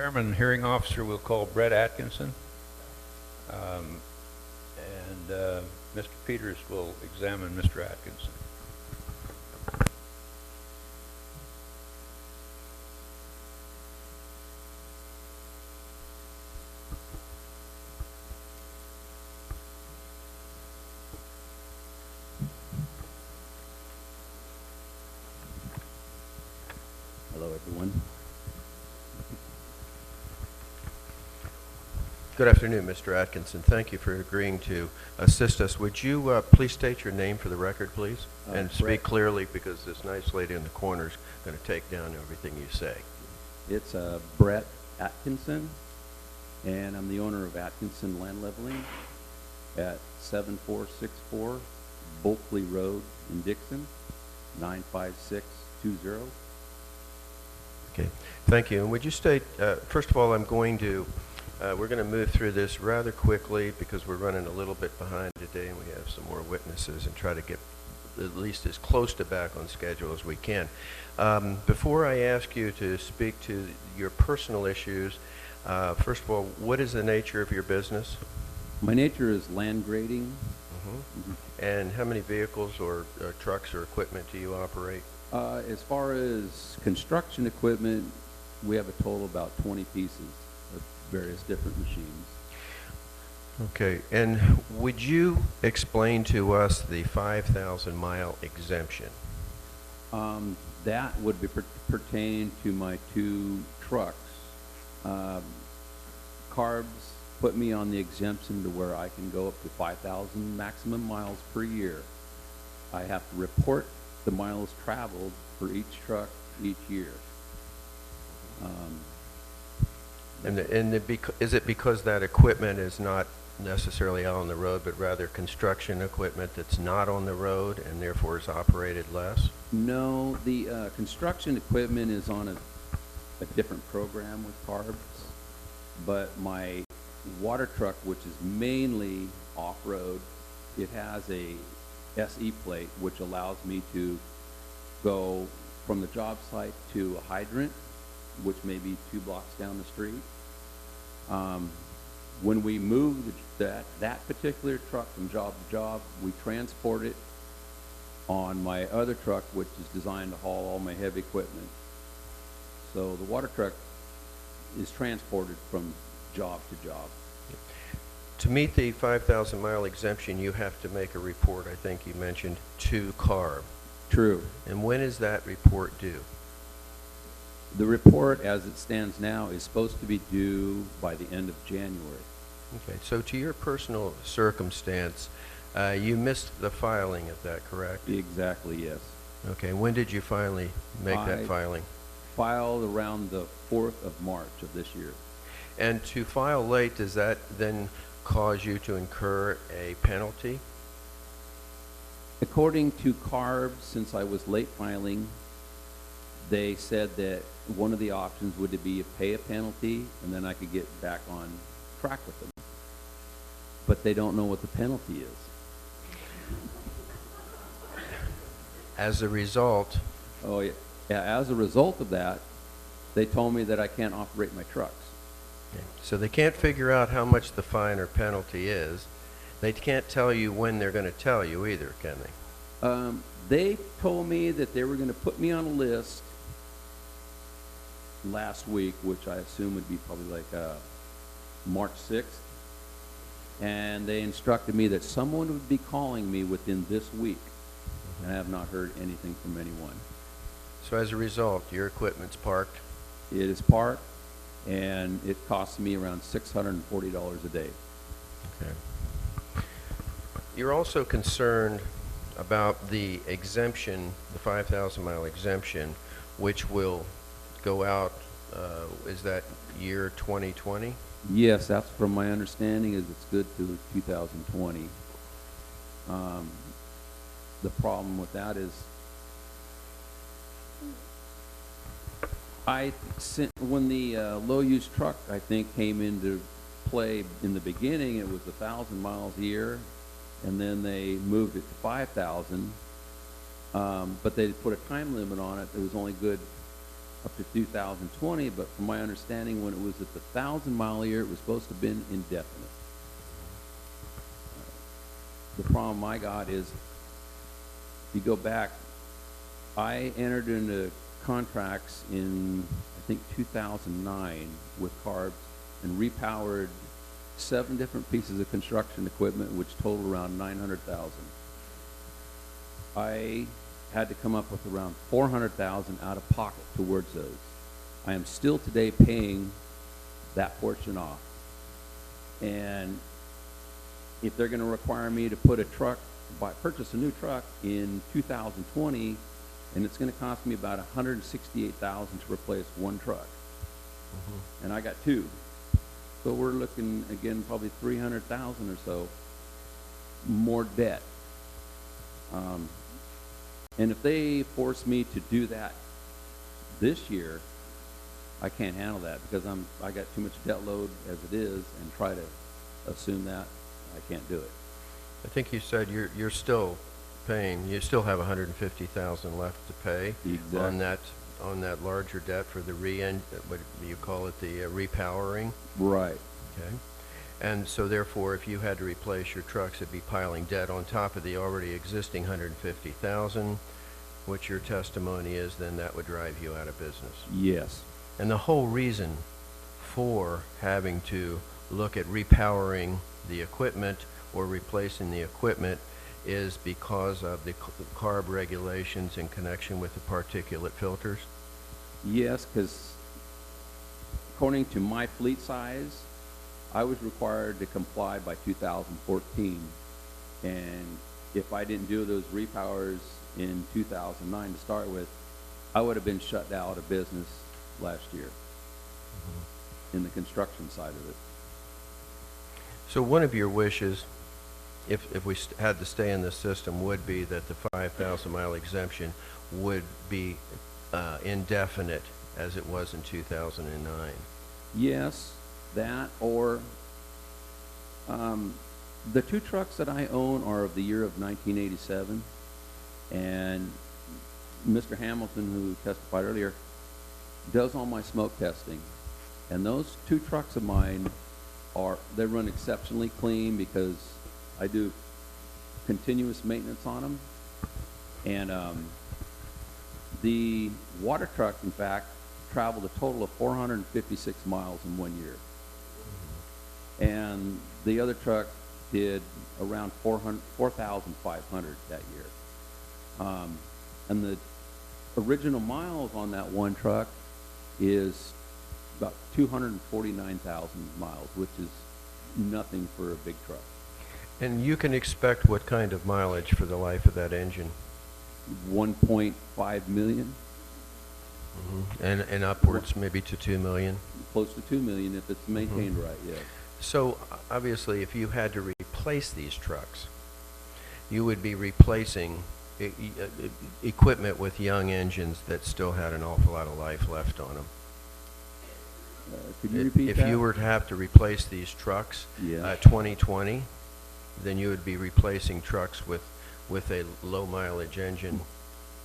Chairman, hearing officer, we'll call Bret Atkinson. Mr. Peters will examine Mr. Atkinson. Hello, everyone. Good afternoon, Mr. Atkinson. Thank you for agreeing to assist us. Would you please state your name for the record, please? And speak Bret. clearly, because this nice lady in the corner is going to take down everything you say. It's Bret Atkinson, and I'm the owner of Atkinson Land Leveling at 7464 Bulkley Road in Dixon, 95620. Okay. Thank you. And would you state, first of all, we're going to move through this rather quickly because we're running a little bit behind today and we have some more witnesses, and try to get at least as close to back on schedule as we can. Before I ask you to speak to your personal issues, first of all, what is the nature of your business? My nature is land grading. And how many vehicles or trucks or equipment do you operate? As far as construction equipment, we have a total of about 20 pieces of various different machines. Okay, and would you explain to us the 5,000-mile exemption? That would be pertain to my two trucks. CARBs put me on the exemption to where I can go up to 5,000 maximum miles per year. I have to report the miles traveled for each truck each year. Is it because that equipment is not necessarily out on the road, but rather construction equipment that's not on the road and therefore is operated less? No, the construction equipment is on a different program with CARBs, but my water truck, which is mainly off-road, it has a SE plate which allows me to go from the job site to a hydrant, which may be 2 blocks down the street. When we move that particular truck from job to job, we transport it on my other truck, which is designed to haul all my heavy equipment. So the water truck is transported from job to job. To meet the 5,000-mile exemption, you have to make a report, I think you mentioned, to CARB. True. And when is that report due? The report, as it stands now, is supposed to be due by the end of January. Okay, so to your personal circumstance, you missed the filing of that, correct? Exactly, yes. Okay, when did you finally make that filing? Filed around the 4th of March of this year. And to file late, does that then cause you to incur a penalty? According to CARB, since I was late filing, they said that one of the options would be to pay a penalty and then I could get back on track with them. But they don't know what the penalty is. As a result, Oh, yeah. As a result of that, they told me that I can't operate my trucks. okay, so they can't figure out how much the fine or penalty is. They can't tell you when they're going to tell you either, can they? They told me that they were going to put me on a list last week, which I assume would be probably like March 6th. And they instructed me that someone would be calling me within this week. And I have not heard anything from anyone. So as a result, your equipment's parked? It is parked, and it costs me around $640 a day. Okay. You're also concerned about the exemption, the 5,000-mile exemption, which will go out, is that year 2020? Yes, that's from my understanding is it's good to 2020. The problem with that is when the low-use truck, I think, came into play in the beginning, it was 1,000 miles a year, and then they moved it to 5,000. But they put a time limit on it. It was only good up to 2020, but from my understanding, when it was at the 1,000-mile year, it was supposed to have been indefinite. The problem I got is, if you go back, I entered into contracts in, I think, 2009 with CARB and repowered 7 different pieces of construction equipment, which totaled around $900,000. I had to come up with around $400,000 out of pocket towards those. I am still today paying that portion off. And if they're going to require me to put a truck, purchase a new truck in 2020, and it's going to cost me about $168,000 to replace one truck, and I got 2, so we're looking again probably $300,000 or so more debt. And if they force me to do that this year, I can't handle that because I got too much debt load as it is, and try to assume that I can't do it. I think you said you're still paying, you still have $150,000 left to pay. Exactly. on that larger debt for the what do you call it, the repowering? Right. Okay. And so therefore, if you had to replace your trucks, it'd be piling debt on top of the already existing $150,000, which your testimony is then that would drive you out of business. Yes. And the whole reason for having to look at repowering the equipment or replacing the equipment is because of the CARB regulations in connection with the particulate filters? Yes, because according to my fleet size, I was required to comply by 2014. And if I didn't do those repowers in 2009 to start with, I would have been shut out of business last year in the construction side of it. So one of your wishes, if we had to stay in this system, would be that the 5,000-mile exemption would be indefinite as it was in 2009. Yes, that, or the 2 trucks that I own are of the year of 1987, and Mr. Hamilton, who testified earlier, does all my smoke testing. And those 2 trucks of mine they run exceptionally clean because I do continuous maintenance on them. And the water truck, in fact, traveled a total of 456 miles in 1 year. And the other truck did around 4,500 that year. And the original miles on that one truck is about 249,000 miles, which is nothing for a big truck. And you can expect what kind of mileage for the life of that engine? 1.5 million. And upwards maybe to 2 million? Close to 2 million if it's maintained right, yes. So obviously, if you had to replace these trucks, you would be replacing equipment with young engines that still had an awful lot of life left on them. Could you repeat that? If you were to have to replace these trucks, 2020, then you would be replacing trucks with a low mileage engine,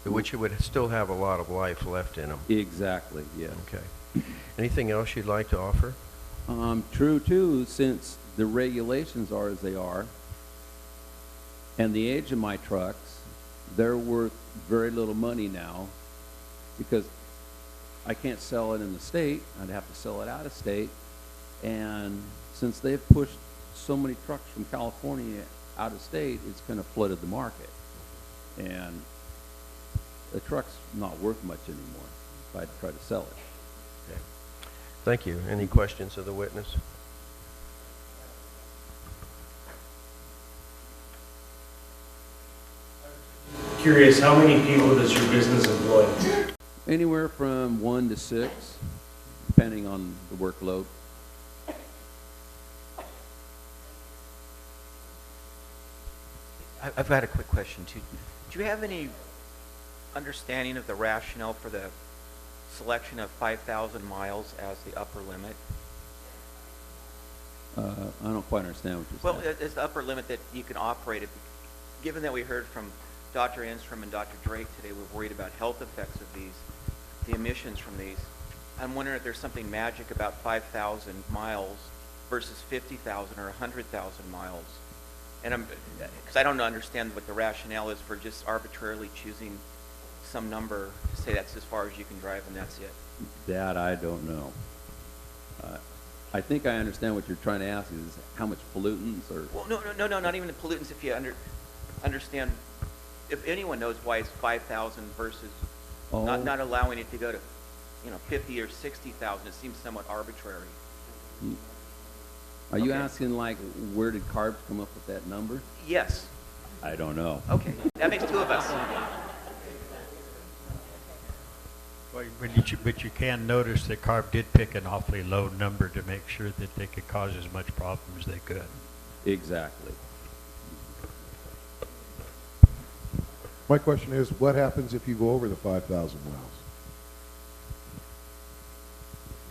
which would still have a lot of life left in them. Exactly, yeah. Okay. Anything else you'd like to offer? True, too, since the regulations are as they are, and the age of my trucks, they're worth very little money now because I can't sell it in the state. I'd have to sell it out of state. And since they've pushed so many trucks from California out of state, it's kind of flooded the market. And the truck's not worth much anymore if I try to sell it. Okay. Thank you. Any questions of the witness? Curious, how many people does your business employ? Anywhere from 1 to 6, depending on the workload. I've got a quick question too. Do you have any understanding of the rationale for the selection of 5,000 miles as the upper limit? I don't quite understand what you're saying. Well, it's the upper limit that you can operate it. Given that we heard from Dr. Enstrom and Dr. Drake today, we're worried about health effects of these the emissions from these. I'm wondering if there's something magic about 5,000 miles versus 50,000 or 100,000 miles. And because I don't understand what the rationale is for just arbitrarily choosing some number to say that's as far as you can drive and that's it. That I don't know. I think I understand what you're trying to ask is how much pollutants or... Well, no, not even the pollutants. If you understand, if anyone knows why it's 5,000 versus not allowing it to go to, 50 or 60,000, it seems somewhat arbitrary. Are you Okay. asking, like, where did CARB come up with that number? Yes. I don't know. Okay, that makes two of us. Well, but you can notice that CARB did pick an awfully low number to make sure that they could cause as much problem as they could. Exactly. My question is, what happens if you go over the 5,000 miles?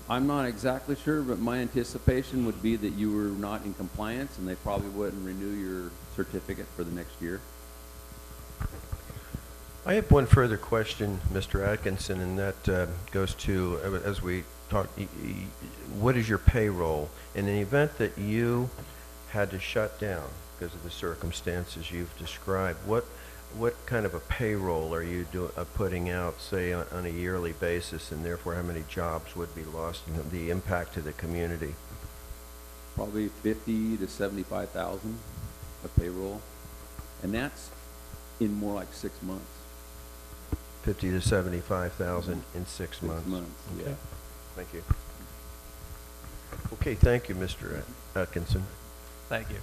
I'm not exactly sure, but my anticipation would be that you were not in compliance and they probably wouldn't renew your certificate for the next year. I have one further question, Mr. Atkinson, and that goes to, as we talked, what is your payroll? In the event that you had to shut down because of the circumstances you've described, what kind of a payroll are you putting out, say, on a yearly basis, and therefore how many jobs would be lost and the impact to the community? Probably 50 to 75,000 of payroll, and that's in more like 6 months. 50 to 75,000 in 6 months. 6 months, Okay. yeah. Thank you. Okay, thank you, Mr. Atkinson. Thank you.